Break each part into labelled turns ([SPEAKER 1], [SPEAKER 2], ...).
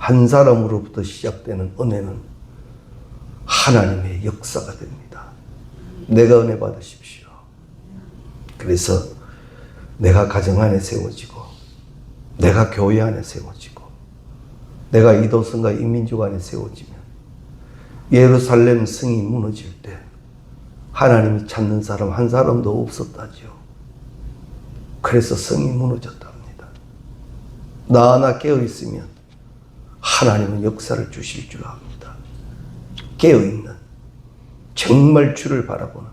[SPEAKER 1] 한 사람으로부터 시작되는 은혜는 하나님의 역사가 됩니다. 내가 은혜 받으십시오. 그래서 내가 가정 안에 세워지고, 내가 교회 안에 세워지고, 내가 이도성과 인민족 안에 세워지면 예루살렘 성이 무너질 때 하나님이 찾는 사람 한 사람도 없었다죠. 그래서 성이 무너졌답니다. 나 하나 깨어있으면 하나님은 역사를 주실 줄 압니다. 깨어있는, 정말 주를 바라보는,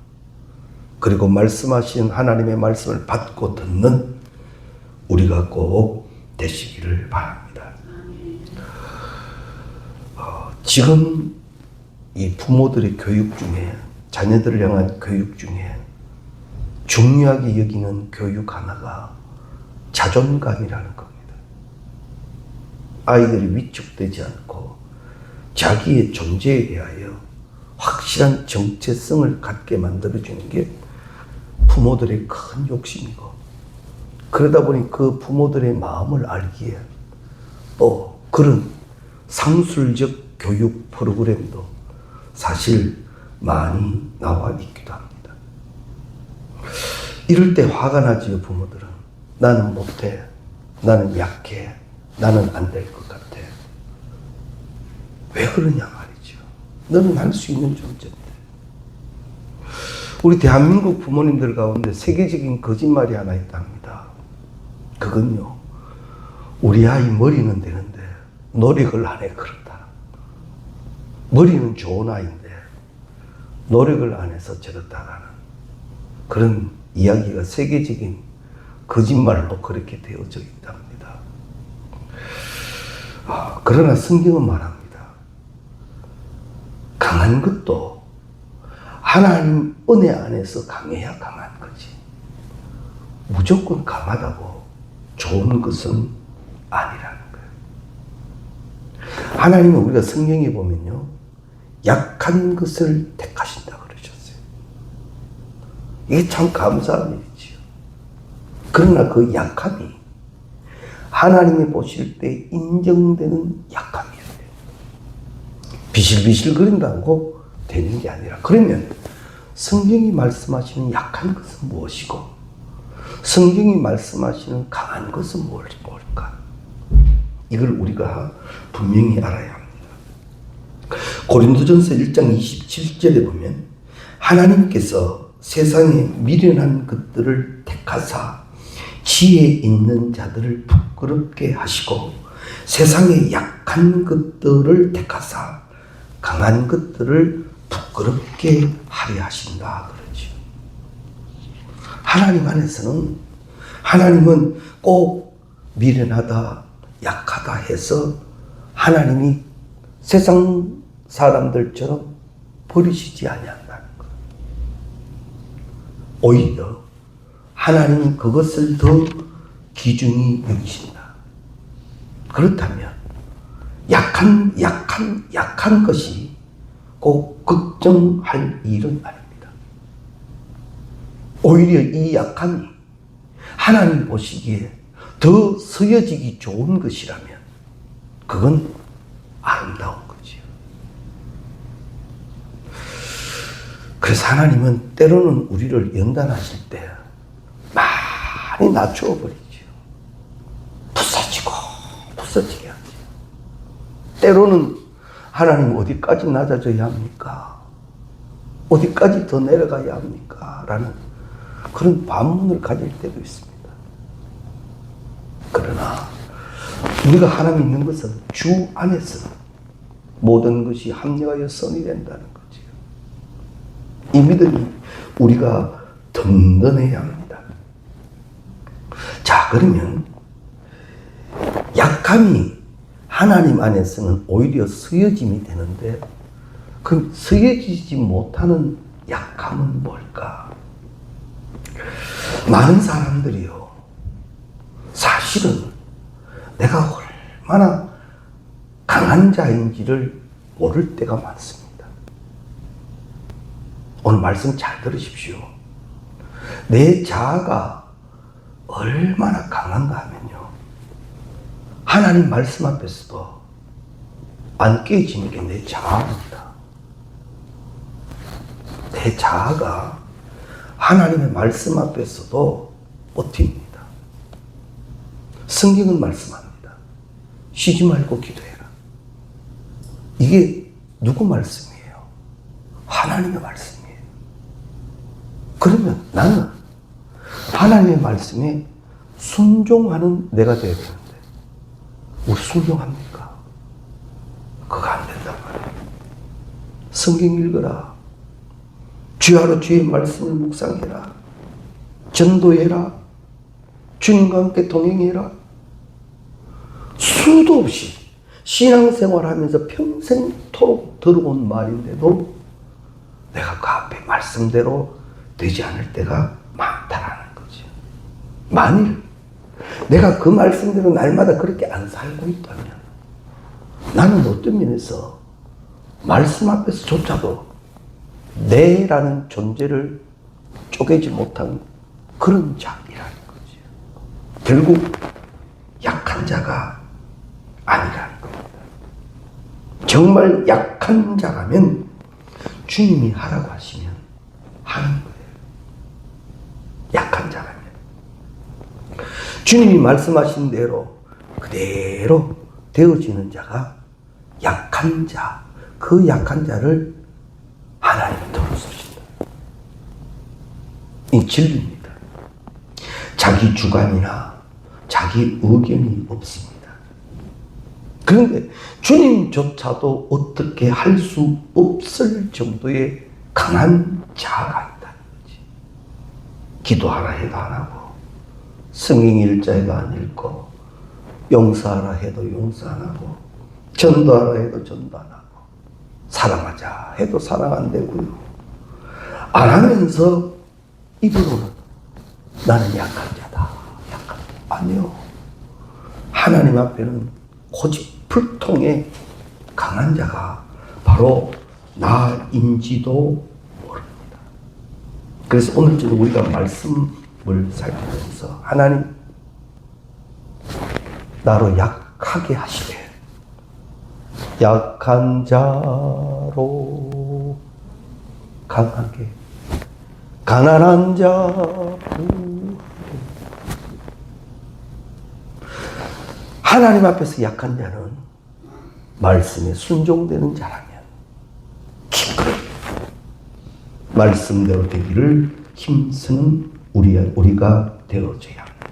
[SPEAKER 1] 그리고 말씀하신 하나님의 말씀을 받고 듣는 우리가 꼭 되시기를 바랍니다. 지금 이 부모들의 교육 중에, 자녀들을 향한 교육 중에 중요하게 여기는 교육 하나가 자존감이라는 겁니다. 아이들이 위축되지 않고 자기의 존재에 대하여 확실한 정체성을 갖게 만들어주는 게 부모들의 큰 욕심이고, 그러다 보니 그 부모들의 마음을 알기에 또 그런 상술적 교육 프로그램도 사실 많이 나와 있기도 합니다. 이럴 때 화가 나지요, 부모들은. 나는 못해. 나는 약해. 나는 안 될 것 같아. 왜 그러냐 말이죠. 너는 할 수 있는 존재인데. 우리 대한민국 부모님들 가운데 세계적인 거짓말이 하나 있답니다. 그건요, 우리 아이 머리는 되는데 노력을 안 해, 그렇다. 머리는 좋은 아이인데 노력을 안 해서 저렇다라는 그런 이야기가 세계적인 거짓말로 그렇게 되어져 있답니다. 그러나 성경은 말합니다. 강한 것도 하나님 은혜 안에서 강해야 강한 거지, 무조건 강하다고 좋은 것은 아니라는 거예요. 하나님은 우리가 성경에 보면요, 약한 것을 택하신다 그러셨어요. 이게 참 감사한 일이지요. 그러나 그 약함이 하나님이 보실 때 인정되는 약함이에요. 비실비실 거린다고 되는 게 아니라, 그러면 성경이 말씀하시는 약한 것은 무엇이고 성경이 말씀하시는 강한 것은 뭘까? 이걸 우리가 분명히 알아야 합니다. 고린도전서 1장 27절에 보면 하나님께서 세상에 미련한 것들을 택하사 지혜 있는 자들을 부끄럽게 하시고 세상에 약한 것들을 택하사 강한 것들을 부끄럽게 하려 하신다 그러죠. 하나님 안에서는 하나님은 꼭 미련하다, 약하다 해서 하나님이 세상 사람들처럼 버리시지 아니한다는 거예요. 오히려 하나님은 그것을 더 귀중히 여기신다. 그렇다면 약한 것이 꼭 걱정할 일은 아닙니다. 오히려 이 약함이 하나님 보시기에 더 쓰여지기 좋은 것이라면 그건 아름다운 거지요. 그래서 하나님은 때로는 우리를 연단하실 때 많이 낮추어 버리죠. 부서지게 하죠. 때로는 하나님 어디까지 낮아져야 합니까? 어디까지 더 내려가야 합니까? 라는 그런 반문을 가질 때도 있습니다. 그러나 우리가 하나님 있는 것은 주 안에서 모든 것이 합력하여 선이 된다는 거지요. 이 믿음이 우리가 든든해야 합니다. 자, 그러면 약함이 하나님 안에서는 오히려 쓰여짐이 되는데 그 쓰여지지 못하는 약함은 뭘까? 많은 사람들이요, 사실은 내가 얼마나 강한 자인지를 모를 때가 많습니다. 오늘 말씀 잘 들으십시오. 내 자아가 얼마나 강한가 하면요, 하나님 말씀 앞에서도 안 깨지는 게 내 자아입니다. 내 자아가 하나님의 말씀 앞에서도 버팁니다. 성경은 말씀합니다. 쉬지 말고 기도해라. 이게 누구 말씀이에요? 하나님의 말씀이에요. 그러면 나는 하나님의 말씀에 순종하는 내가 되어야 되는데 우리 순종합니까? 그거 안 된단 말이에요. 성경 읽어라. 주야로 주의 말씀을 묵상해라. 전도해라. 주님과 함께 동행해라. 수도 없이 신앙생활하면서 평생토록 들어온 말인데도 내가 그 앞에 말씀대로 되지 않을 때가 많다라는 거죠. 만일 내가 그 말씀대로 날마다 그렇게 안 살고 있다면 나는 어떤 면에서 말씀 앞에서조차도 내라는 존재를 쪼개지 못한 그런 자이라는 거죠. 결국 약한 자가 아니라는 겁니다. 정말 약한 자라면 주님이 하라고 하시면 하는 거예요. 약한 자라면. 주님이 말씀하신 대로 그대로 되어지는 자가 약한 자, 그 약한 자를 하나님이 도우십니다. 이 진리입니다. 자기 주관이나 자기 의견이 없습니다. 그런데 주님조차도 어떻게 할 수 없을 정도의 강한 자아가 있다는 거지. 기도하라 해도 안 하고, 성경 일자에도 안 읽고, 용서하라 해도 용서 안 하고, 전도하라 해도 전도 안 하고, 사랑하자 해도 사랑 안 되고요. 안 하면서 입으로는 나는 약한 자다. 약한 자. 아니요. 하나님 앞에는 고집불통의 강한 자가 바로 나인지도 모릅니다. 그래서 오늘 저는 우리가 말씀을 살피면서 하나님 나로 약하게 하시되 약한 자로 강하게 가난한 자 부하게. 하나님 앞에서 약한 자는 말씀에 순종되는 자라면 기꺼이 말씀대로 되기를 힘쓰는 우리가 되어줘야 합니다.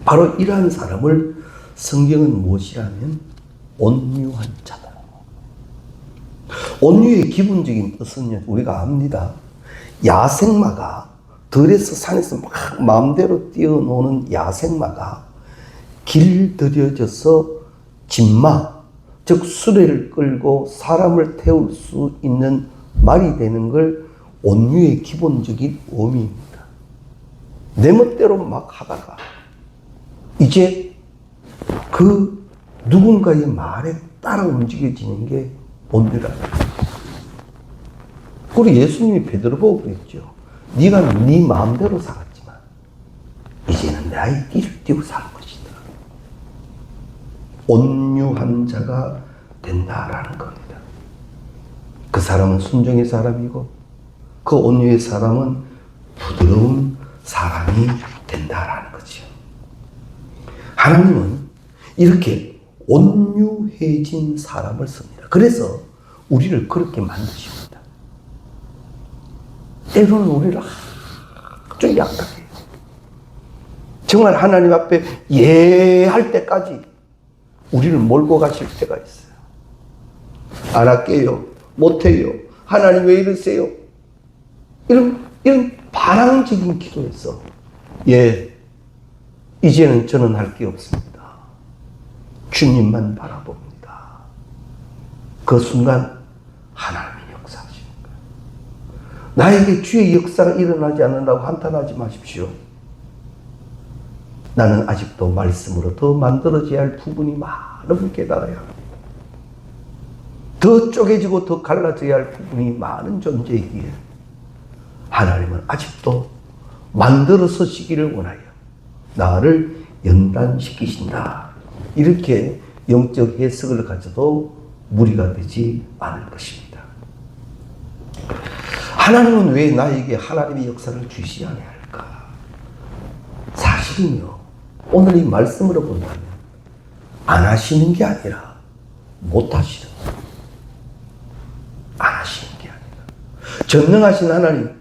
[SPEAKER 1] 바로 이러한 사람을 성경은 무엇이라면 온유한 자다. 온유의 기본적인 뜻은 우리가 압니다. 야생마가 들에서 산에서 막 마음대로 뛰어노는 야생마가 길들여져서 진마, 즉 수레를 끌고 사람을 태울 수 있는 말이 되는 걸 온유의 기본적인 의미입니다. 내 멋대로 막 하다가 이제 그 누군가의 말에 따라 움직여지는 게 온유라는 거예요. 그리고 예수님이 베드로 보고 그랬죠. 네가 네 마음대로 살았지만 이제는 나의 띠를 띠고 살 것이다. 온유한 자가 된다라는 겁니다. 그 사람은 순종의 사람이고 그 온유의 사람은 부드러운 사람이 된다라는 거죠. 하나님은 이렇게 온유해진 사람을 씁니다. 그래서 우리를 그렇게 만드십니다. 때로는 우리를 아주 약하게 해요. 정말 하나님 앞에 예할 때까지 우리를 몰고 가실 때가 있어요. 안 할게요. 못해요. 하나님 왜 이러세요? 이런 반항적인 기도에서 이제는 저는 할 게 없습니다. 주님만 바라봅니다. 그 순간 하나님이 역사하시는 거예요. 나에게 주의 역사가 일어나지 않는다고 한탄하지 마십시오. 나는 아직도 말씀으로 더 만들어져야 할 부분이 많음을 깨달아야 합니다. 더 쪼개지고 더 갈라져야 할 부분이 많은 존재이기에 하나님은 아직도 만들어 서시기를 원하여 나를 연단시키신다. 이렇게 영적 해석을 가져도 무리가 되지 않을 것입니다. 하나님은 왜 나에게 하나님의 역사를 주시지 않을까? 사실은요, 오늘 이 말씀으로 본다면 안 하시는 게 아니라 못 하시는 거예요. 안 하시는 게 아니라. 전능하신 하나님,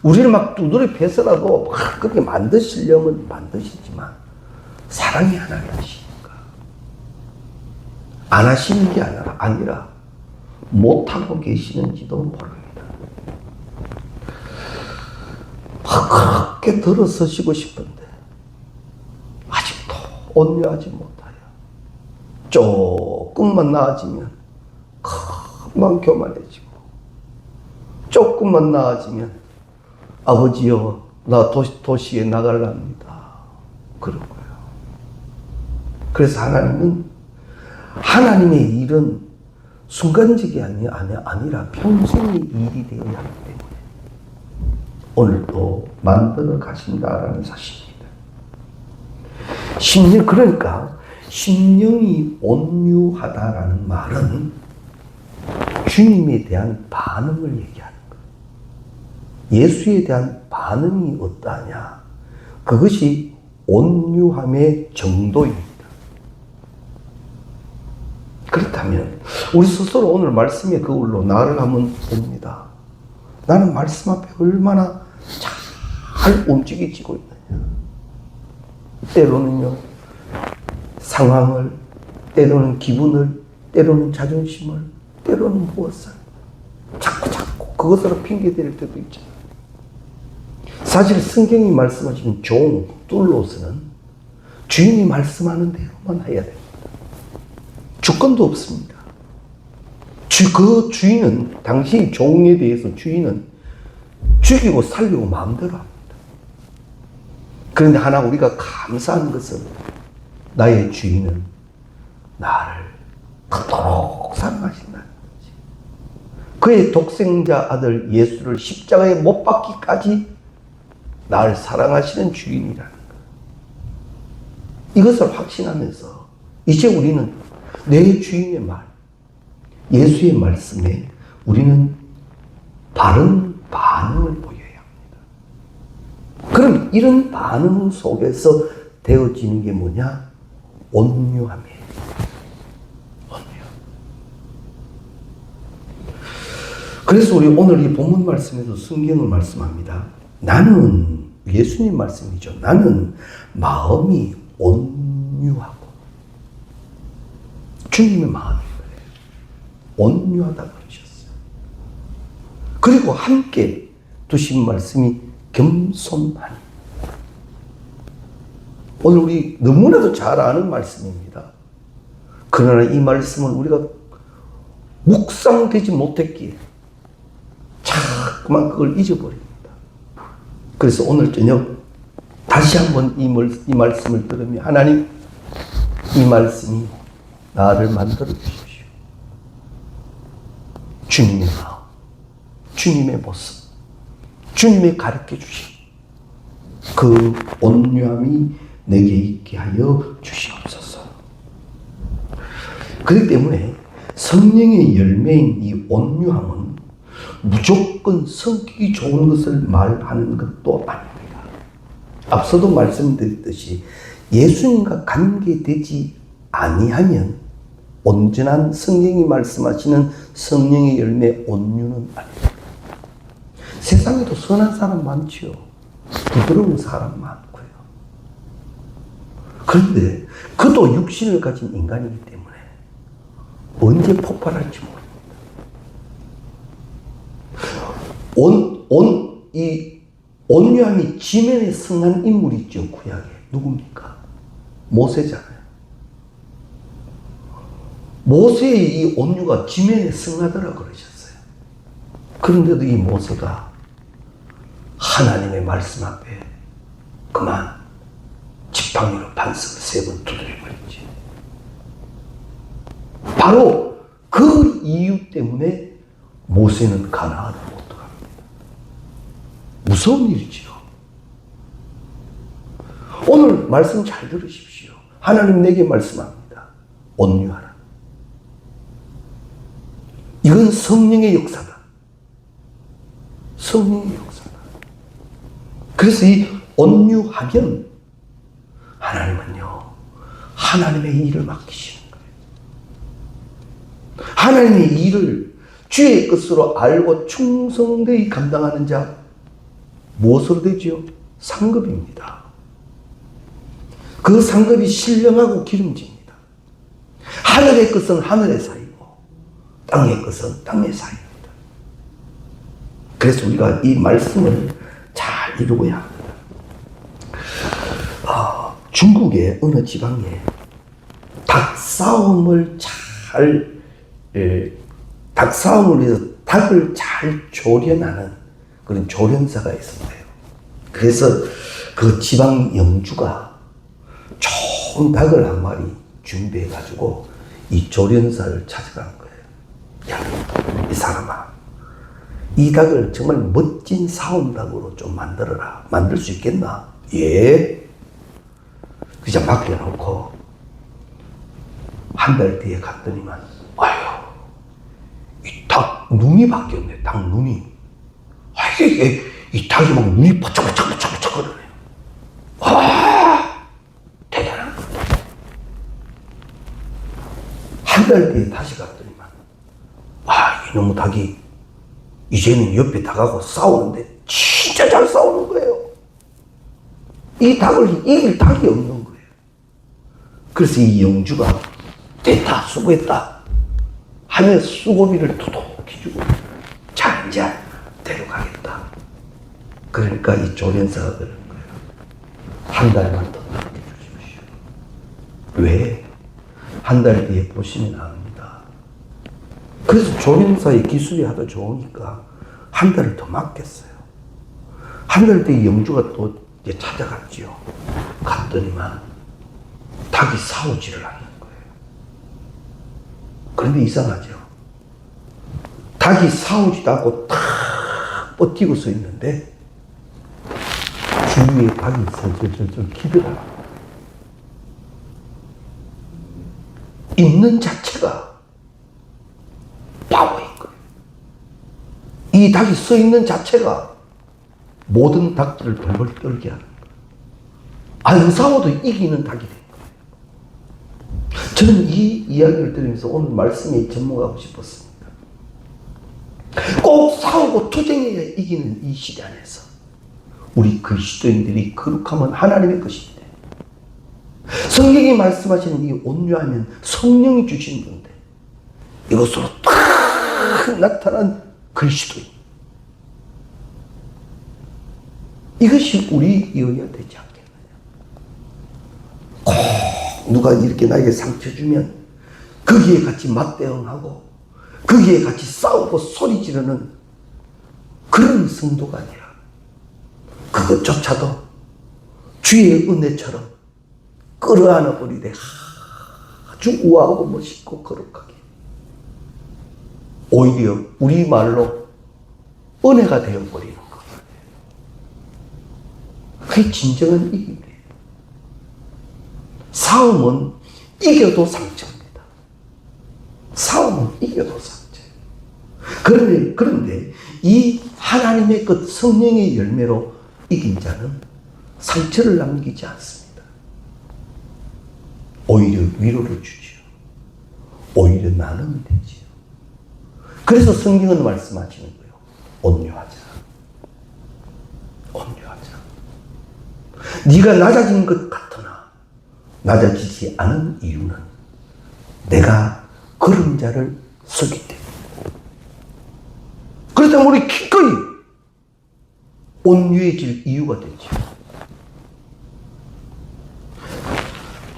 [SPEAKER 1] 우리를 막 두드려 패서라도 그렇게 만드시려면 만드시지만 사랑이 하나님이시니까 안 하시는 게 아니라 못하고 계시는지도 모릅니다. 그렇게 들어서시고 싶은데 아직도 온유하지 못하여 조금만 나아지면 금방 교만해지고, 조금만 나아지면 아버지여 나 도시에 나가랍니다 그러고요. 그래서 하나님은 하나님의 일은 순간적이 아니라 평생의 일이 되어야 하기 때문에 오늘도 만들어 가신다라는 사실입니다. 그러니까 심령이 온유하다라는 말은 주님에 대한 반응을 얘기하는 거예요. 예수에 대한 반응이 어떠하냐? 그것이 온유함의 정도입니다. 그렇다면 우리 스스로 오늘 말씀의 그걸로 나를 한번 봅니다. 나는 말씀 앞에 얼마나 잘 움직여지고 있느냐. 때로는요, 상황을, 때로는 기분을, 때로는 자존심을, 때로는 무엇을 자꾸 그것으로 핑계댈 때도 있잖아요. 사실 성경이 말씀하시는 종, 뚫로스는 주인이 말씀하는 대로만 해야 됩니다. 주권도 없습니다. 그 주인은, 당시 종에 대해서 주인은 죽이고 살리고 마음대로 합니다. 그런데 하나 우리가 감사한 것은 나의 주인은 나를 그토록 사랑하신다는 거지. 그의 독생자 아들 예수를 십자가에 못 박기까지 나를 사랑하시는 주인이라는 것. 이것을 확신하면서 이제 우리는 내 주인의 말, 예수의 말씀에 우리는 바른 반응을 보여야 합니다. 그럼 이런 반응 속에서 되어지는 게 뭐냐? 온유함이에요. 온유. 그래서 우리 오늘 이 본문 말씀에서 성경을 말씀합니다. 나는, 예수님 말씀이죠. 나는 마음이 온유하고, 주님의 마음이 그래요. 온유하다 그러셨어요. 그리고 함께 두신 말씀이 겸손하니. 오늘 우리 너무나도 잘 아는 말씀입니다. 그러나 이 말씀을 우리가 묵상되지 못했기에 자꾸만 그걸 잊어버립니다. 그래서 오늘 저녁 다시 한번 이 말씀을 들으며 하나님, 이 말씀이 나를 만들어 주십시오. 주님의 마음, 주님의 모습, 주님의 가르쳐 주심, 그 온유함이 내게 있게 하여 주시옵소서. 그렇기 때문에 성령의 열매인 이 온유함은 무조건 성격이 좋은 것을 말하는 것도 아닙니다. 앞서도 말씀드렸듯이 예수님과 관계되지 아니하면 온전한 성령이 말씀하시는 성령의 열매 온유는 아닙니다. 세상에도 선한 사람 많지요. 부드러운 사람 많고요. 그런데 그도 육신을 가진 인간이기 때문에 언제 폭발할지 모릅니다. 이 온유함이 지면에 승한 인물이 있죠. 구약에. 누굽니까? 모세잖아요. 모세의 이 온유가 지면에 승하더라 그러셨어요. 그런데도 이 모세가 하나님의 말씀 앞에 그만 지팡이로 반석을 3번 두드려버렸지. 바로 그 이유 때문에 모세는 가나안을 못 들어갑니다. 무서운 일이지요. 오늘 말씀 잘 들으십시오. 하나님 내게 말씀합니다. 온유하라. 이건 성령의 역사다. 성령의 역사다. 그래서 이 온유하면 하나님은요, 하나님의 일을 맡기시는 거예요. 하나님의 일을 주의 것으로 알고 충성되이 감당하는 자, 무엇으로 되지요? 상급입니다. 그 상급이 신령하고 기름집니다. 하늘의 것은 하늘의 사이고 땅의 것은 땅의 사이입니다. 그래서 우리가 이 말씀을 잘 이루어야 합니다. 중국의 어느 지방에 닭싸움을 위해서 닭을 잘 조련하는 그런 조련사가 있었어요. 그래서 그 지방 영주가 좋은 닭을 한 마리 준비해가지고 이 조련사를 찾아간 거예요. 야, 이 사람아, 이 닭을 정말 멋진 싸움닭으로 좀 만들어라. 만들 수 있겠나? 예. 그냥 맡겨놓고 한 달 뒤에 갔더니만, 아유, 이 닭 눈이 바뀌었네. 닭 눈이. 이 닭이 막 눈이 버쩍버쩍버쩍 거리네요. 와, 대단한 거다. 한 달 뒤에 다시 갔더니만, 이놈의 닭이 이제는 옆에 닭하고 싸우는데 진짜 잘 싸우는 거예요. 이 닭을 이길 닭이 없는 거예요. 그래서 이 영주가 됐다, 수고했다 하며 수고비를 토독히 주고, 자, 이제 데려가겠다. 그러니까 이 조련사가 그러는 거예요. 한 달만 더 맡겨주십시오. 왜? 한 달 뒤에 보시면 압니다. 그래서 조련사의 기술이 하도 좋으니까 한 달을 더 맡겼어요. 한 달 뒤에 영주가 또 이제 찾아갔지요. 갔더니만 닭이 싸우지를 않는 거예요. 그런데 이상하죠. 닭이 싸우지도 않고 탁 버티고 서 있는데 주위에 닭이 슬슬슬 기더라. 있는 자체가 파워인 거예요. 이 닭이 서 있는 자체가 모든 닭들을 벌벌 떨게 하는 거예요. 안 싸워도 이기는 닭이 된 거예요. 저는 이 이야기를 들으면서 오늘 말씀에 접목하고 싶었습니다. 꼭 싸우고 투쟁해야 이기는 이 시대 안에서 우리 그리스도인들이 거룩함은 하나님의 것인데, 성경이 말씀하시는 이 온유하면 성령이 주시는 건데, 이것으로 딱 나타난 그리스도인, 이것이 우리여야 되지 않겠느냐. 꼭 누가 이렇게 나에게 상처 주면 거기에 같이 맞대응하고 거기에 같이 싸우고 소리 지르는 그런 성도가 아니라, 그것조차도 주의 은혜처럼 끌어안아 버리되 아주 우아하고 멋있고 거룩하게, 오히려 우리 말로 은혜가 되어버리는 것. 그게 진정한 이기입니다. 싸움은 이겨도 상처입니다. 싸움은 이겨도 상처예요. 그런데 이 하나님의 그 성령의 열매로 이긴 자는 상처를 남기지 않습니다. 오히려 위로를 주지요. 오히려 나누면 되지요. 그래서 성경은 말씀하시는 거예요. 온유하자. 온유하자. 네가 낮아진 것 같으나 낮아지지 않은 이유는 내가 그림자를 쓰기 때문에. 그렇다면 우리 기꺼이 온유해질 이유가 되죠.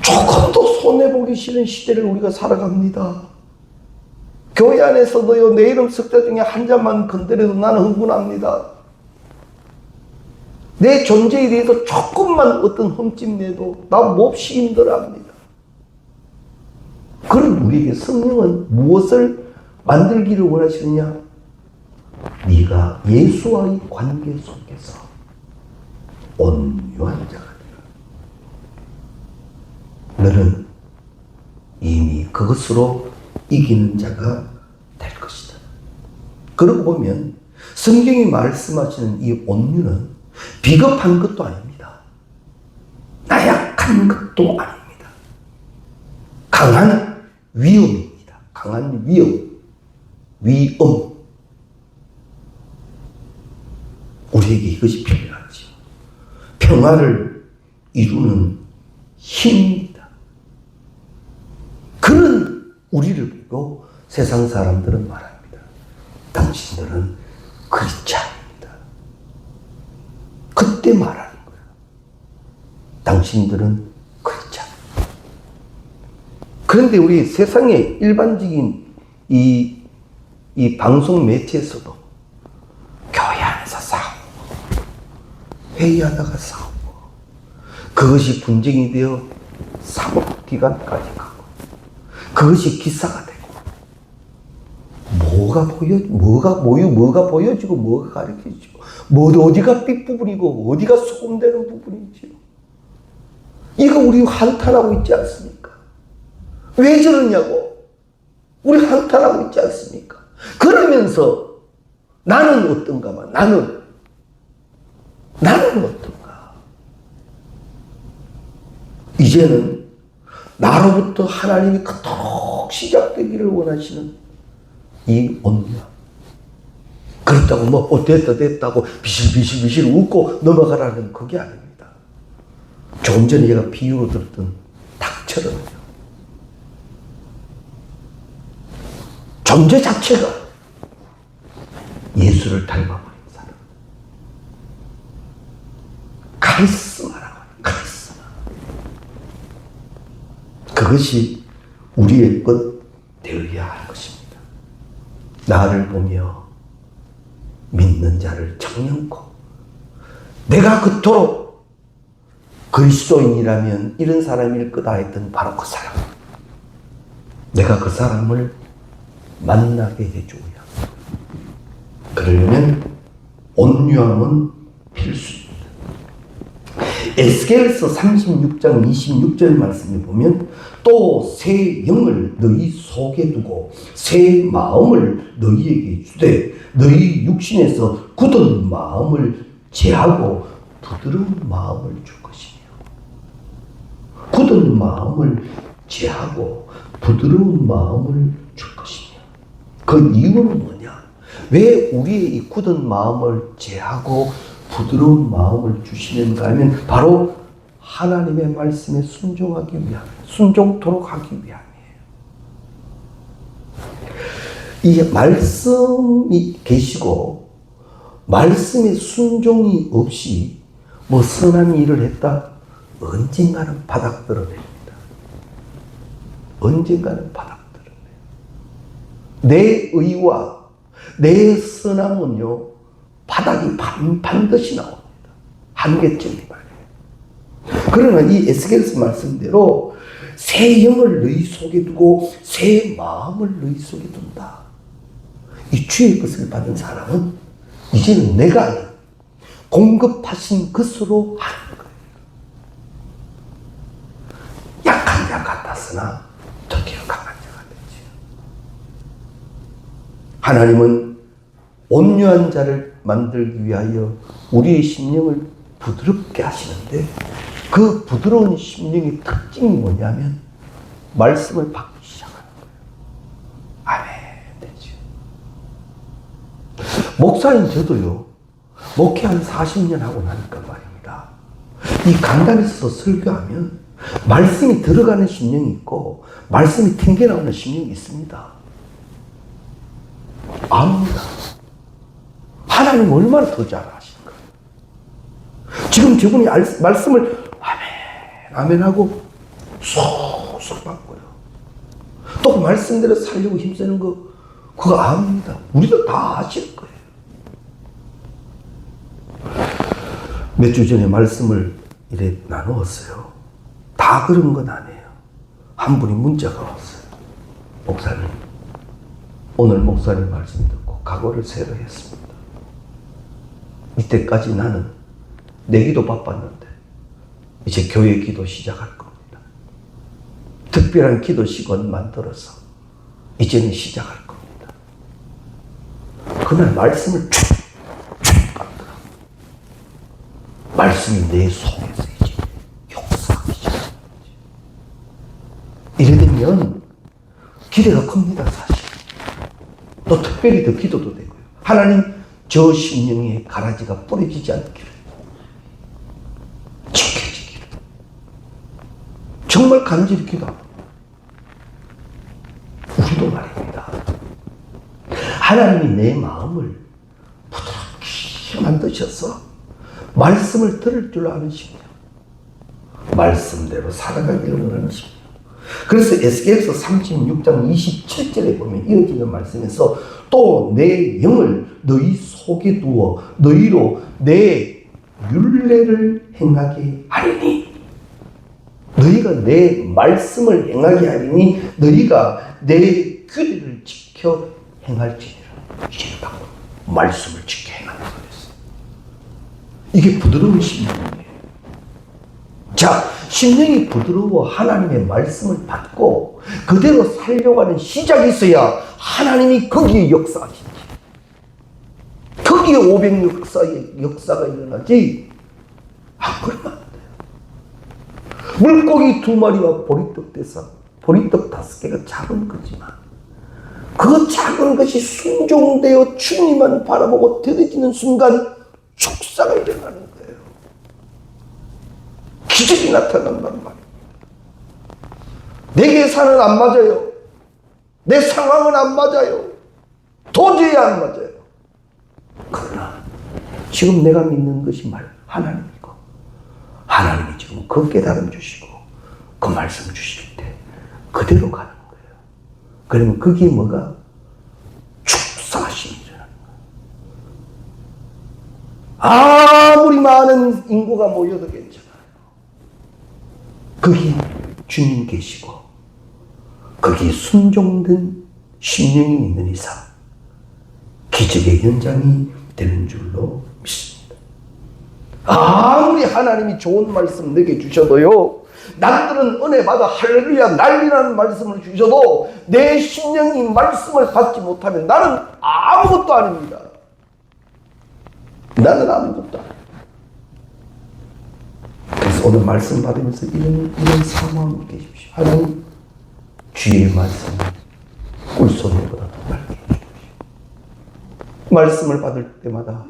[SPEAKER 1] 조금도 손해보기 싫은 시대를 우리가 살아갑니다. 교회 안에서도요, 내 이름 석자 중에 한 자만 건드려도 나는 흥분합니다. 내 존재에 대해서 조금만 어떤 흠집 내도 나 몹시 힘들어합니다. 그런 우리에게 성령은 무엇을 만들기를 원하시느냐? 네가 예수와의 관계 속에서 온유한 자가 되라. 너는 이미 그것으로 이기는 자가 될 것이다. 그러고 보면 성경이 말씀하시는 이 온유는 비겁한 것도 아닙니다. 나약한 것도 아닙니다. 강한 위엄입니다. 강한 위엄. 우리에게 이것이 필요하죠. 평화를 이루는 힘입니다. 그런 우리를 보고 세상 사람들은 말합니다. 당신들은 크리스찬입니다. 그때 말하는 거예요. 당신들은 크리스찬. 그런데 우리 세상의 일반적인 이 방송 매체에서도 교회 안에서 싸우고 회의하다가 싸우고 그것이 분쟁이 되어 사법기관까지 가고 그것이 기사가 되고 뭐가 보여지고 뭐가 가르쳐지고 어디가 삐부분이고 어디가 소금되는 부분이지요. 이거 우리 한탄하고 있지 않습니까? 왜 저러냐고 우리 한탄하고 있지 않습니까? 그러면서 나는 어떤가만 나는 어떤가? 이제는 나로부터 하나님이 그토록 시작되기를 원하시는 이 온유. 그렇다고 뭐 됐다고 비실비실 웃고 넘어가라는 그게 아닙니다. 조금 전에 제가 비유로 들었던 닭처럼요. 존재 자체가 예수를 닮아버린 사람. 카리스마라고 하는 카리스마. 그것이 우리의 것 되어야 할 것입니다. 나를 보며 믿는 자를 정령코 내가 그토록 그리스도인이라면 이런 사람일 거다 했던 바로 그 사람. 내가 그 사람을 만나게 해주어야. 그러려면 온유함은 필수입니다. 에스겔서 36장 26절 말씀에 보면 또 새 영을 너희 속에 두고 새 마음을 너희에게 주되 너희 육신에서 굳은 마음을 제하고 부드러운 마음을 줄 것이며 굳은 마음을 제하고 부드러운 마음을 줄 것이며 그 이유는 뭐냐? 왜 우리의 이 굳은 마음을 제하고 부드러운 마음을 주시는가 하면 바로 하나님의 말씀에 순종하기 위함, 순종토록 하기 위함이에요. 이 말씀이 계시고 말씀에 순종이 없이 뭐 선한 일을 했다? 언젠가는 바닥 드러냅니다. 언젠가는 바닥 드러내요. 내 의와 내 선함은요 바닥이 반드시 나옵니다. 한계점이 말이에요. 그러나 이 에스겔서 말씀대로 새 영을 너희 속에 두고 새 마음을 너희 속에 둔다. 이 주의 것을 받은 사람은 이제는 내가 아닌 공급하신 것으로 하는 거예요. 약한 자 같았으나 드디어 강한 자가 되지. 하나님은 온유한 자를 만들기 위하여 우리의 심령을 부드럽게 하시는데 그 부드러운 심령의 특징이 뭐냐면 말씀을 받기 시작하는 거예요. 아멘 되죠. 목사인 저도요 목회 한 40년 하고 나니까 말입니다. 이 강단에서 설교하면 말씀이 들어가는 심령이 있고 말씀이 튕겨나오는 심령이 있습니다. 압니다. 하나님 얼마나 더 잘 아실까? 지금 저분이 말씀을 아멘 하고 쏙쏙 받고요. 또 그 말씀대로 살려고 힘쓰는 거 그거 압니다. 우리도 다 아실 거예요. 몇 주 전에 말씀을 이래 나누었어요. 다 그런 건 아니에요. 한 분이 문자가 왔어요. 목사님, 오늘 목사님 말씀 듣고 각오를 새로 했습니다. 이때까지 나는 내 기도 바빴는데 이제 교회 기도 시작할 겁니다. 특별한 기도 시간 만들어서 이제는 시작할 겁니다. 그날 말씀을 쭉 받더라. 말씀이 내 속에서 이제 역사하기 시작합니다. 이래 되면 기대가 큽니다, 사실. 또 특별히 더 기도도 되고요. 하나님, 저 심령의 가라지가 뿌려지지 않기를, 지켜지기를. 정말 간절히 기도합니다. 우리도 말입니다. 하나님이 내 마음을 부드럽게 만드셔서 말씀을 들을 줄 아는 심령, 말씀대로 살아가기를 원하는 심령. 그래서 에스겔서 36장 27절에 보면 이어지는 말씀에서 또 내 영을 너희 속에 두어 너희로 내 율례를 행하게 하리니, 너희가 내 말씀을 행하게 하리니 너희가 내 규례를 지켜 행할지니라. 이제 바로 말씀을 지켜 행하는 거였어. 이게 부드러운 심령이에요. 자, 심령이 부드러워 하나님의 말씀을 받고 그대로 살려고 하는 시작이 있어야 하나님이 거기에 역사하시지. 거기에 500 역사가 일어나지. 그러면 안 돼요. 물고기 2마리와 보리떡 대사, 보리떡 5개가 작은 거지만 그 작은 것이 순종되어 주님만 바라보고 들어지는 순간 축사가 일어나는 거예요. 기적이 나타난단 말이에요. 내 계산은 안 맞아요. 내 상황은 안 맞아요. 도저히 안 맞아요. 그러나 지금 내가 믿는 것이 하나님이고, 하나님이 지금 그 깨달음 주시고 그 말씀 주실 때 그대로 가는 거예요. 그러면 그게 뭐가? 축사하심이 일어나는 거예요. 아무리 많은 인구가 모여도 괜찮아요. 거기 주님 계시고 거기에 순종된 심령이 있는 이상 기적의 현장이 되는 줄로 믿습니다. 아무리 하나님이 좋은 말씀 내게 주셔도요, 남들은 은혜 받아 할렐루야 난리라는 말씀을 주셔도 내 심령이 말씀을 받지 못하면 나는 아무것도 아닙니다. 나는 아무것도 아닙니다. 그래서 오늘 말씀 받으면서 이런 사모함을 계십시오. 하나님, 주의 말씀을 꿀소리보다 더 밝게 해주십시오. 말씀을 받을 때마다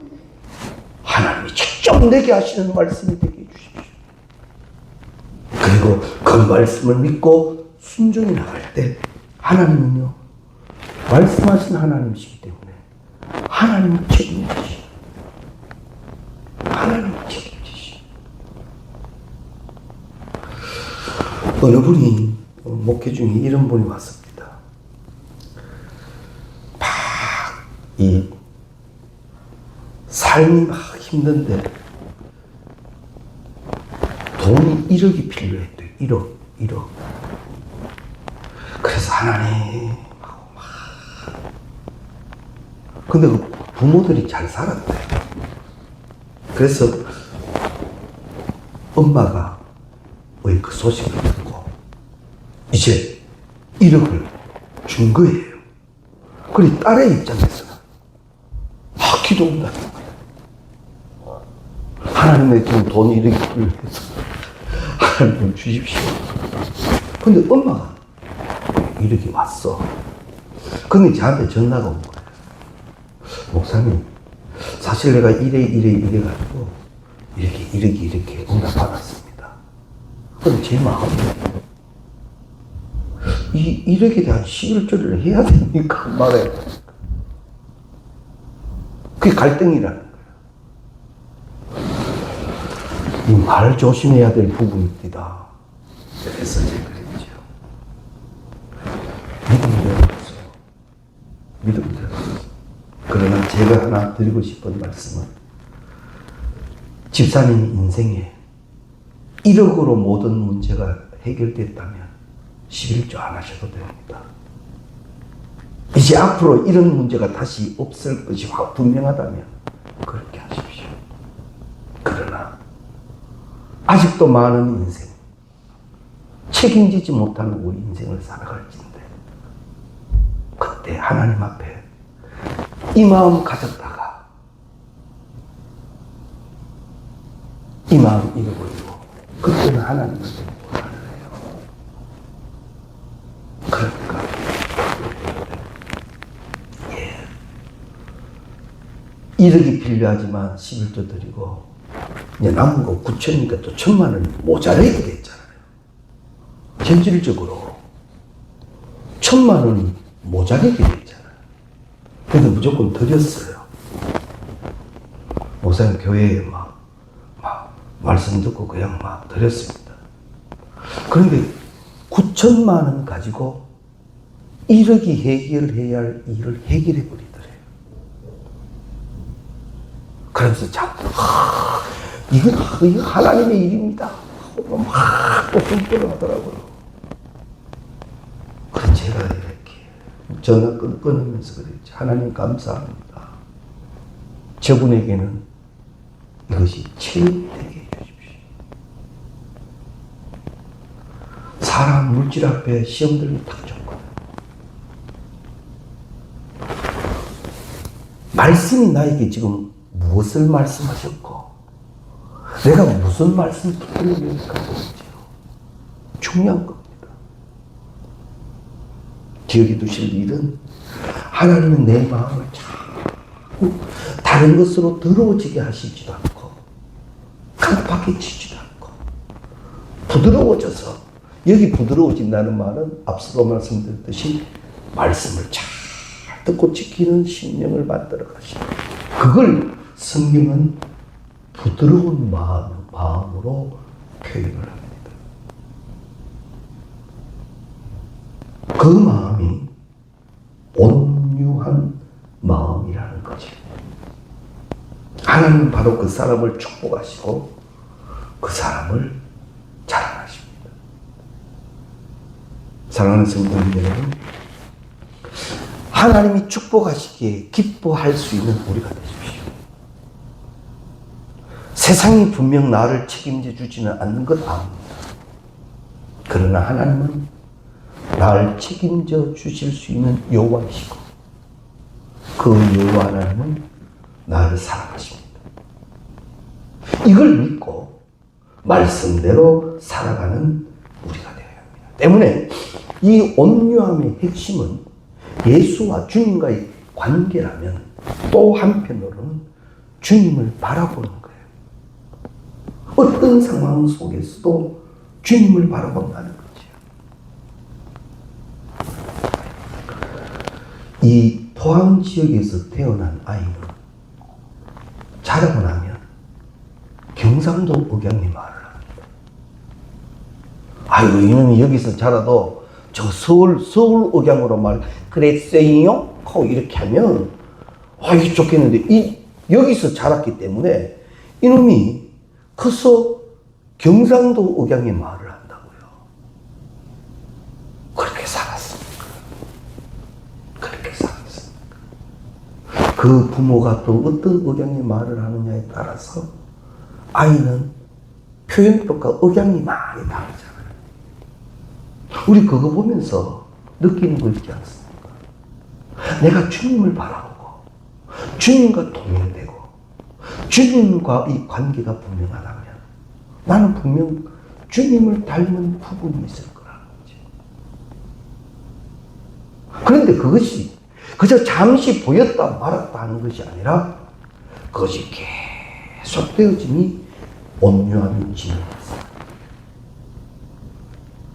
[SPEAKER 1] 하나님이 직접 내게 하시는 말씀이 되게 해주십시오. 그리고 그 말씀을 믿고 순종해 나갈 때 하나님은요, 말씀하신 하나님이시기 때문에 하나님을 책임지시오. 하나님을 책임지시오. 어느 분이 목회 중에 이런 분이 왔습니다. 이 삶이 막 힘든데 돈이 1억이 필요했대요. 1억. 그래서 하나님 하고 막. 근데 그 부모들이 잘 살았대. 그래서 엄마가 왜 그 소식을 듣고 이제 1억을 준 거예요. 그리고 딸의 입장에서는 기도한다는 거예요. 하나님의 지금 돈이 이렇게 필요해서 하나님 주십시오. 근데 엄마가 이렇게 왔어. 근데 저한테 전화가 온 거예요. 목사님, 사실 내가 이래 가지고 이렇게 응답받았습니다. 근데 제 마음에 이 1억에 대한 11조를 해야 됩니까? 말해. 그게 갈등이라는 거예요. 이 말 조심해야 될 부분입니다. 그래서 제가 그랬죠. 믿음이 되었어요. 믿음이 되었어요. 그러나 제가 하나 드리고 싶은 말씀은, 집사님 인생에 1억으로 모든 문제가 해결됐다면 11조 안 하셔도 됩니다. 이제 앞으로 이런 문제가 다시 없을 것이 분명하다면 그렇게 하십시오. 그러나 아직도 많은 인생, 책임지지 못하는 우리 인생을 살아갈진데, 그때 하나님 앞에 이 마음 가졌다가 이 마음 잃어버리고, 그때는 하나님을 못하는 거예요. 그러니까 이득이 필요하지만 11조 드리고, 이제 남은 거 9천이니까 또 1,000만 원이 모자라게 됐잖아요. 현실적으로 1,000만 원이 모자라게 됐잖아요. 근데 무조건 드렸어요. 목사님 교회에 막 말씀 듣고 그냥 막 드렸습니다. 그런데 9천만 원 가지고 1억이 해결해야 할 일을 해결해 버리더래요. 그러면서 자꾸 이거 하나님의 일입니다. 막 또 하더라고요. 그래서 제가 이렇게 전화 끊으면서 그랬지. 하나님 감사합니다. 저분에게는 이것이 체험되게 해주십시오. 사람 물질 앞에 시험 들기 딱 좋거든. 말씀이 나에게 지금 무엇을 말씀하셨고, 내가 무슨 말씀 듣으려니까 중요한 겁니다. 기억해 두실 일은, 하나님은 내 마음을 자꾸 다른 것으로 더러워지게 하시지도 않고 깜빡이 치지도 않고 부드러워져서, 여기 부드러워진다는 말은 앞서도 말씀드렸듯이 말씀을 잘 듣고 지키는 심령을 만들어 가시고, 그걸 성경은 부드러운 마음으로 표현을 합니다. 그 마음이 온유한 마음이라는 거죠. 하나님은 바로 그 사람을 축복하시고 그 사람을 자랑하십니다. 사랑하는 성도 여러분, 하나님이 축복하시기에 기뻐할 수 있는 우리가 되십시오. 세상이 분명 나를 책임져 주지는 않는 것 압니다. 그러나 하나님은 나를 책임져 주실 수 있는 여호와이시고, 그 여호와 하나님은 나를 사랑하십니다. 이걸 믿고 말씀대로 살아가는 우리가 되어야 합니다. 때문에 이 온유함의 핵심은 예수와 주님과의 관계라면, 또 한편으로는 주님을 바라보는 거예요. 어떤 상황 속에서도 주님을 바라본다는 거죠. 이 포항 지역에서 태어난 아이는 자라고 나면 경상도 억양의 말을 합니다. 아이고, 이놈이 여기서 자라도 저 서울 억양으로 그랬어요? 하고 이렇게 하면, 이게 좋겠는데, 여기서 자랐기 때문에 이놈이 커서 경상도 억양의 말을 한다고요. 그렇게 살았습니까? 그렇게 살았습니까? 그 부모가 또 어떤 억양의 말을 하느냐에 따라서 아이는 표현법과 억양이 많이 다르잖아요. 우리 그거 보면서 느끼는 거 있지 않습니까? 내가 주님을 바라보고 주님과 동행되고 주님과 이 관계가 분명하다면 나는 분명 주님을 닮은 부분이 있을 거라는 거지. 그런데 그것이 그저 잠시 보였다 말았다 하는 것이 아니라, 그것이 계속되어짐이 온유함이 지면서,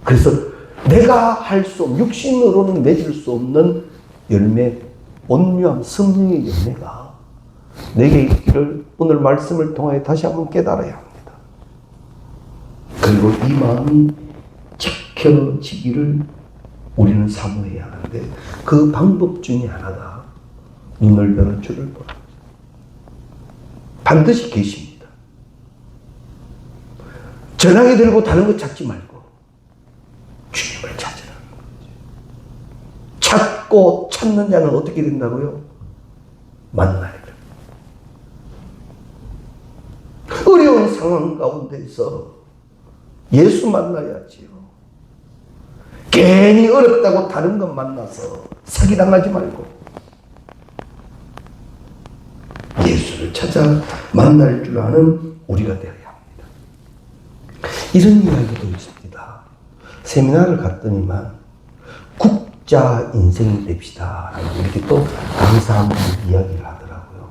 [SPEAKER 1] 그래서 내가 할 수 없는, 육신으로는 맺을 수 없는 열매, 온유함, 성령의 열매가 내게 있기를 오늘 말씀을 통하여 다시 한번 깨달아야 합니다. 그리고 이 마음이 지켜지기를 우리는 사모해야 하는데, 그 방법 중에 하나가 눈을 열어 주를 보라. 반드시 계십니다. 전화기 들고 다른 거 찾지 말고 주님을 찾으라는 거죠. 찾고 찾는 자는 어떻게 된다고요? 만나야 됩니다. 어려운 상황 가운데서 예수 만나야지요. 괜히 어렵다고 다른 것 만나서 사기당하지 말고 예수를 찾아 만날 줄 아는 우리가 되어야 합니다. 이런 이야기도 있습니다. 세미나를 갔더니만 국자 인생이 됩시다 이렇게 또 강사분이 이야기를 하더라고요.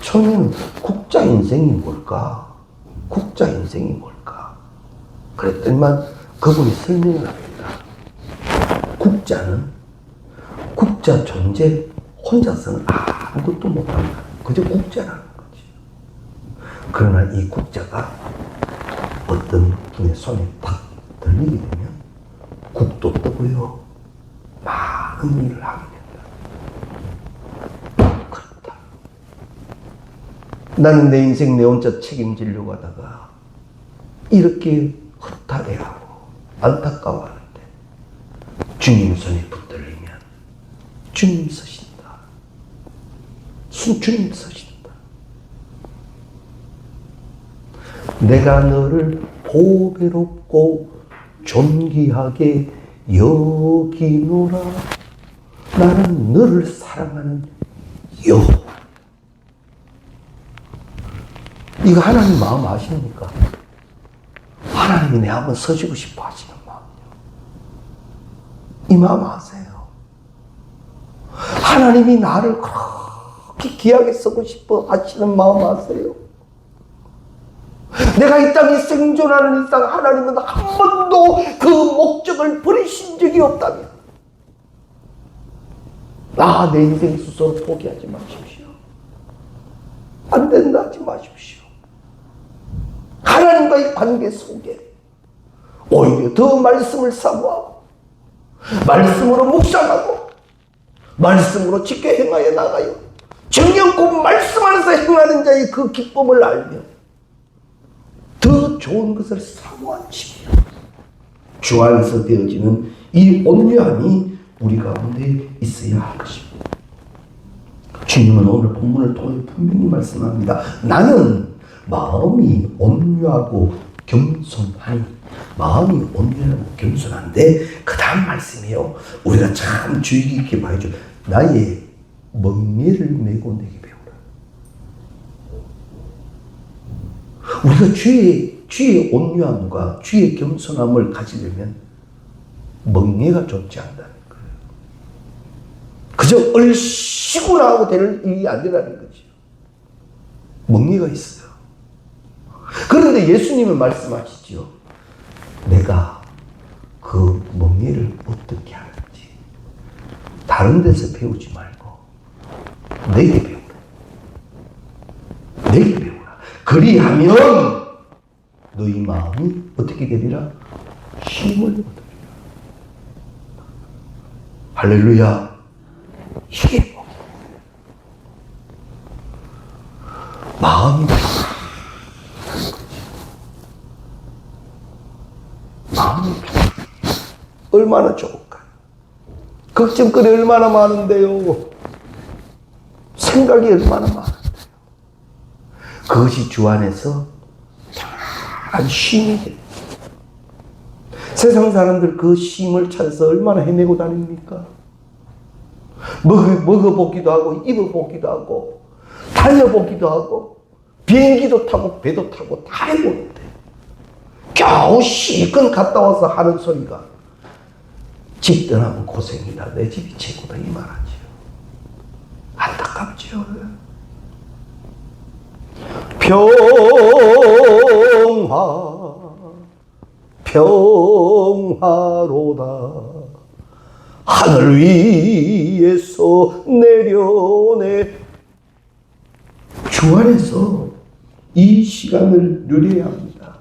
[SPEAKER 1] 처음에는 국자 인생이 뭘까? 국자 인생이 뭘까? 그랬더니만 그분이 설명을 합니다. 국자는 국자 존재 혼자서는 아무것도 못한다. 그저 국자라는 거지. 그러나 이 국자가 어떤 분의 손에 탁 들리게 되면 국도 뜨고요. 많은 일을 하게 된다. 그렇다. 나는 내 인생 내 혼자 책임지려고 하다가 이렇게 허탈해하고 안타까워하는데 주님 손에 붙들리면 주님 서신다. 주님 서신다. 내가 너를 보배롭고 존귀하게 여기노라. 나는 너를 사랑하는 여호와. 이거 하나님 마음 아십니까? 하나님이 내 한번 서주고 싶어 하시는 마음이요. 이 마음 아세요? 하나님이 나를 그렇게 귀하게 쓰고 싶어 하시는 마음 아세요? 내가 이 땅에 생존하는 이상 하나님은 한 번도 그 목적을 버리신 적이 없다면 내 인생 스스로 포기하지 마십시오. 안 된다 하지 마십시오. 하나님과의 관계 속에 오히려 더 말씀을 사모하고 말씀으로 묵상하고 말씀으로 지켜 행하여 나가요. 정녕 말씀 안에서 행하는 자의 그 기쁨을 알며 더 좋은 것을 사모하시며 주 안에서 되어지는 이 온유함이 우리 가운데 있어야 할 것입니다. 주님은 오늘 본문을 통해 분명히 말씀합니다. 나는 마음이 온유하고 겸손하니. 마음이 온유하고 겸손한데 그 다음 말씀이에요. 우리가 참 주의 깊게 봐야죠. 나의 멍에를 메고 내게 배우라. 우리가 주의 온유함과 주의 겸손함을 가지려면 멍에가 좋지 않다는 거예요. 그저 얼씨구나 하고 될 일이 아니라는 거죠. 멍에가 있어요. 그런데 예수님은 말씀하시죠. 내가 그 멍에를 어떻게 하는지 다른 데서 배우지 말고 내게 배우라. 내게 배우라. 그리하면 너희 마음이 어떻게 되리라? 힘을 얻으리라. 할렐루야. 이게 마음이 얼마나 좋을까? 걱정거리 얼마나 많은데요. 생각이 얼마나 많은데요. 그것이 주 안에서 참 쉼이 돼요. 세상 사람들 그 쉼을 찾아서 얼마나 헤매고 다닙니까? 먹어보기도 하고 입어보기도 하고 다녀보기도 하고 비행기도 타고 배도 타고 다 해보는데 겨우 실컷 갔다 와서 하는 소리가 집 떠나면 고생이다. 내 집이 최고다. 이 말하죠. 안타깝죠. 평화로다. 하늘 위에서 내려오네. 주 안에서 이 시간을 누려야 합니다.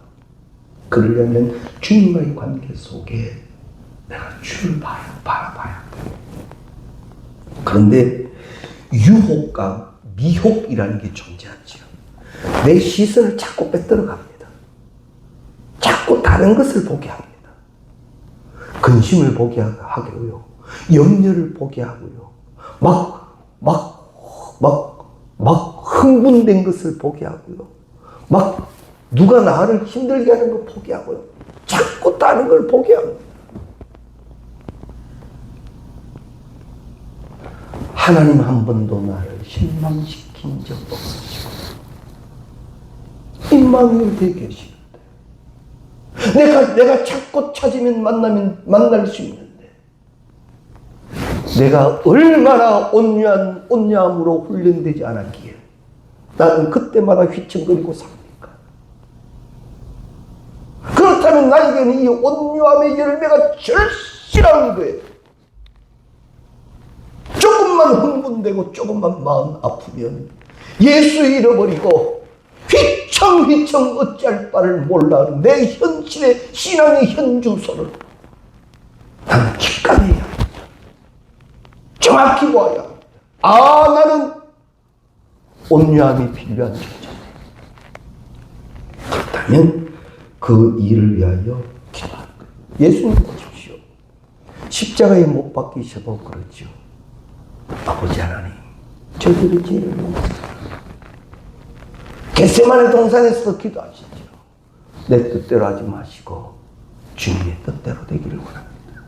[SPEAKER 1] 그러려면 주님과의 관계 속에 내가 주를 바라봐야 돼. 그런데 유혹과 미혹이라는 게 존재하죠. 내 시선을 자꾸 빼들어 갑니다. 자꾸 다른 것을 보게 합니다. 근심을 보게 하고요. 염려를 보게 하고요. 막 흥분된 것을 보게 하고요. 막 누가 나를 힘들게 하는 걸 보게 하고요. 자꾸 다른 걸 보게 합니다. 하나님 한 번도 나를 실망시킨 적 없으시고 임마누엘 되어 계시는데 내가 찾고 찾으면 만날 수 있는데 내가 얼마나 온유함으로 훈련되지 않았기에 나는 그때마다 휘청거리고 삽니까? 그렇다면 나에게는 이 온유함의 열매가 절실한 거예요. 조금만 흥분되고 조금만 마음 아프면 예수 잃어버리고 휘청휘청 어찌할 바를 몰라 내 현실의 신앙의 현주소를 나는 직감해야 합니다. 정확히 보아야 합니다. 나는 온유함이 필요한 존재다. 그렇다면 그 일을 위하여 기도하는 거예요. 예수님 보십시오. 십자가에 못 박히셔도 그렇죠. 아버지 하나님, 저들의 죄를 용서하라. 겟세마네 동산에서도 기도하시죠. 내 뜻대로 하지 마시고 주님의 뜻대로 되기를 원합니다.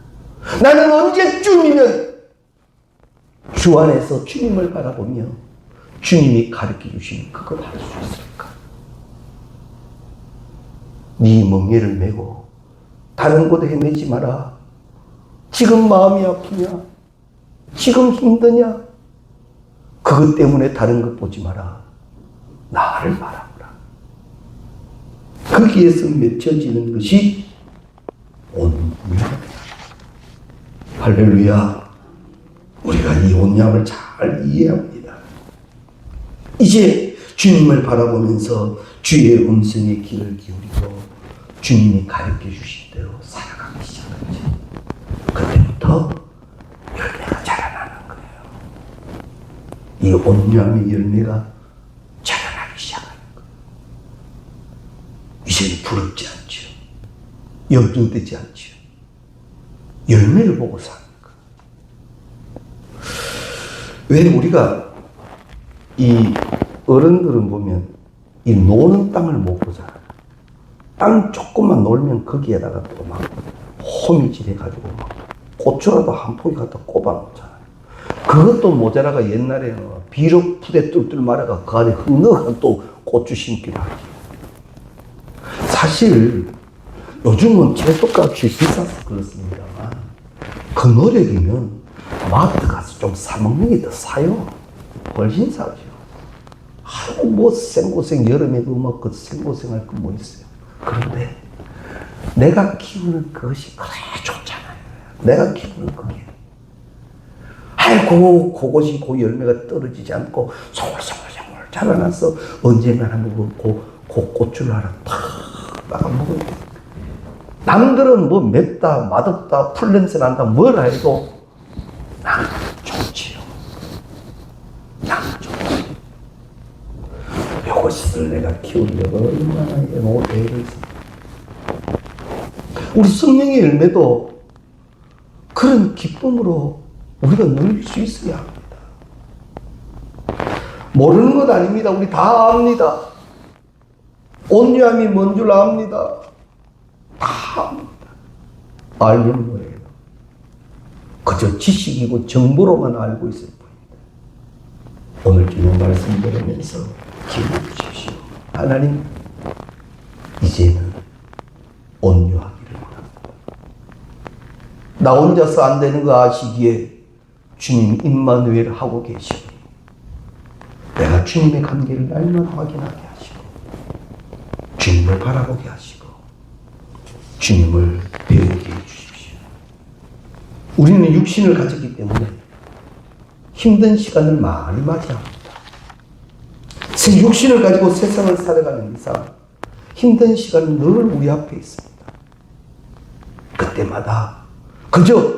[SPEAKER 1] 나는 언제쯤이면 주 안에서 주님을 바라보며 주님이 가르쳐 주신 그걸 할 수 있을까? 네 멍에를 메고 다른 곳에 헤매지 마라. 지금 마음이 아프냐? 지금 힘드냐? 그것 때문에 다른 것 보지 마라. 나를 바라보라. 거기에서 맺혀지는 것이 온유함이다. 할렐루야. 우리가 이 온유함을 잘 이해합니다. 이제 주님을 바라보면서 주의 음성에 귀를 기울이고 주님이 가르쳐 주신 대로 살아가기 시작하지. 그때부터 열매가 자라나는 거예요. 이 온유함의 열매가 자라나기 시작하는 거예요. 이제는 부럽지 않죠. 염증되지 않죠. 열매를 보고 사는 거예요. 왜 우리가 이 어른들은 보면 이 노는 땅을 못 보잖아요. 땅 조금만 놀면 거기에다가 또 막 호미질 해가지고 막 고추라도 한 포기 갖다 꼽아 놓잖아요. 그것도 모자라가 옛날에는 비록 푸대 뚫뚫 말아가 그 안에 흙 넣어가 또 고추 심기도 하지. 사실 요즘은 채소값이 비싸서 그렇습니다만 그 노력이면 마트 가서 좀 사먹는 게 더 싸요. 훨씬 싸죠. 아이고 뭐 생고생 여름에도 막 그 생고생할 거 뭐 있어요. 그런데 내가 키우는 그것이 그래 좋잖아요. 내가 키우는 그게 아이고 그것이 그 열매가 떨어지지 않고 솔솔솔솔 자라나서 언젠가 한번 그 고추를 하나 탁 나가 먹어요. 남들은 뭐 맵다 맛없다 풀냄새 난다 뭐라 해도 나는 좋지요. 나는 좋지요. 요것을 내가 키우려고 얼마나 애먹고 애를 씁니다. 우리 성령의 열매도 그런 기쁨으로 우리가 누릴 수 있어야 합니다. 모르는 것 아닙니다. 우리 다 압니다. 온유함이 뭔 줄 압니다. 다 압니다. 알면 뭐예요? 그저 지식이고 정보로만 알고 있을 뿐입니다. 오늘 주님 말씀 들으면서 기도해 주십시오. 하나님, 이제는 온유하기를 원합니다. 나 혼자서 안 되는 거 아시기에 주님 임마누엘 하고 계시니 내가 주님의 관계를 날마다 확인하게 하시고 주님을 바라보게 하시고 주님을 배우게 해주십시오. 우리는 육신을 가졌기 때문에 힘든 시간을 많이 맞이합니다. 육신을 가지고 세상을 살아가는 이상 힘든 시간은 늘 우리 앞에 있습니다. 그때마다 그저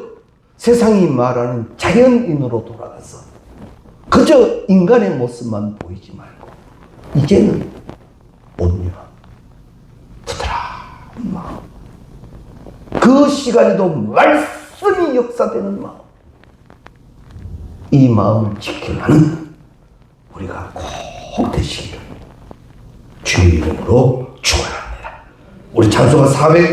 [SPEAKER 1] 세상이 말하는 자연인으로 돌아가서 그저 인간의 모습만 보이지 말고 이제는 온유함, 부드러운 마음, 그 시간에도 말씀이 역사되는 마음, 이 마음을 지켜가는 우리가 꼭 되시기를 주님 이름으로 축원합니다. 우리 찬송가 400